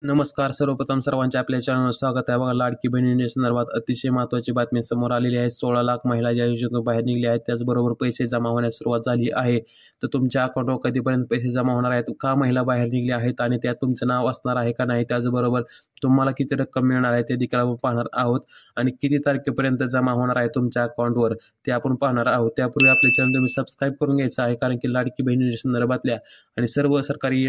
नमस्कार. सर्वप्रथम सर्वांचे आपल्या चॅनलवर स्वागत आहे. बघा, लाडकी बहीण योजनेसंदर्भात अतिशय महत्त्वाची बातमी समोर आलेली आहे. 16 लाख महिला या योजनेतून बाहेर निघल्या आहेत. त्याचबरोबर पैसे जमा होण्यास सुरुवात झाली आहे. तर तुमच्या अकाउंटवर कधीपर्यंत पैसे जमा होणार आहेत, का महिला बाहेर निघल्या आहेत आणि त्यात तुमचं नाव असणार आहे का नाही, त्याचबरोबर तुम्हाला किती रक्कम मिळणार आहे ते देखील आपण पाहणार आहोत आणि किती तारखेपर्यंत जमा होणार आहे तुमच्या अकाउंटवर ते आपण पाहणार आहोत. त्यापूर्वी आपले चॅनल तुम्ही सबस्क्राईब करून घ्यायचं आहे, कारण की लाडकी बहीण योजनेसंदर्भातल्या आणि सर्व सरकारी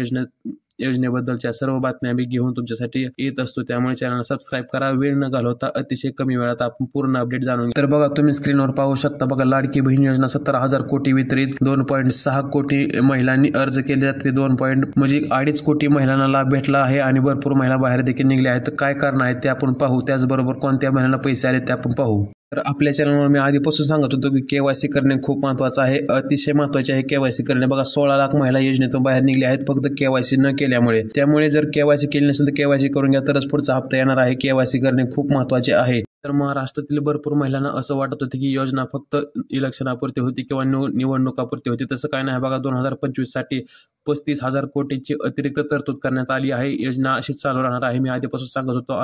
योजनेबद्दलच्या सर्व बातम्या आम्ही घेऊन तुमच्यासाठी येत असतो. त्यामुळे चॅनल सबस्क्राईब करा. वेळ न घालवता अतिशय कमी वेळात आपण पूर्ण अपडेट जाणून घेऊ. तर बघा, तुम्ही स्क्रीनवर पाहू शकता. बघा, लाडकी बहीण योजना 17,000 कोटी वितरित, 2.6 कोटी महिलांनी अर्ज केले. त्यातले 2.2 कोटी महिलांना लाभ भेटला आहे आणि भरपूर महिला बाहेर देखील निघल्या आहेत. तर काय कारण आहे ते आपण पाहू. त्याचबरोबर कोणत्या महिलांना पैसे आले ते आपण पाहू. तर आपल्या चॅनलवर मी आधीपासून सांगत होतो की केवायसी करणे खूप महत्त्वाचं आहे, अतिशय महत्त्वाचे आहे केवायसी करणे. बघा, 16 लाख महिला योजनेतून बाहेर निघल्या आहेत फक्त केवायसी न केल्यामुळे. त्यामुळे जर केवायसी केली नसेल तर केवायसी करून घ्या, तरच पुढचा हप्ता येणार आहे. केवायसी करणे खूप महत्त्वाचे आहे. तर महाराष्ट्रातील भरपूर महिलांना असं वाटत होतं की योजना फक्त इलेक्शनापुरती होती किंवा निवडणुकापुरती होती. तसं काय नाही. बघा, 2025 साठी 35,000 कोटीची अतिरिक्त तरतूद करण्यात आली आहे. योजना अशीच चालू राहणार आहे. मी आधीपासून सांगत होतो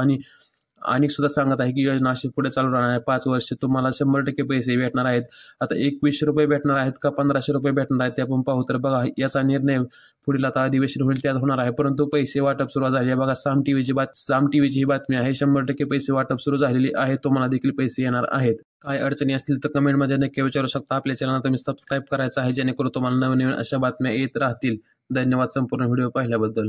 आणि सुद्धा सांगत आहे की योजना अशी पुढे चालू राहणार आहे. 5 वर्ष तुम्हाला 100% पैसे भेटणार आहेत. आता 2100 रुपये भेटणार आहेत का 1500 रुपये भेटणार आहेत ते आपण पाहू. तर बघा, याचा निर्णय पुढील आता अधिवेशन होईल त्यात होणार आहे. परंतु पैसे वाटप सुरू झाले आहे. बघा, साम टीव्हीची ही बातमी आहे. 100% पैसे वाटप सुरू झालेली आहे. तुम्हाला देखील पैसे येणार आहेत. काय अडचणी असतील तर कमेंटमध्ये नक्की विचारू शकता. आपल्या चॅनलला तुम्ही सबस्क्राईब करायचं आहे, जेणेकरून तुम्हाला नवीन अशा बातम्या येत राहतील. धन्यवाद संपूर्ण व्हिडिओ पाहिल्याबद्दल.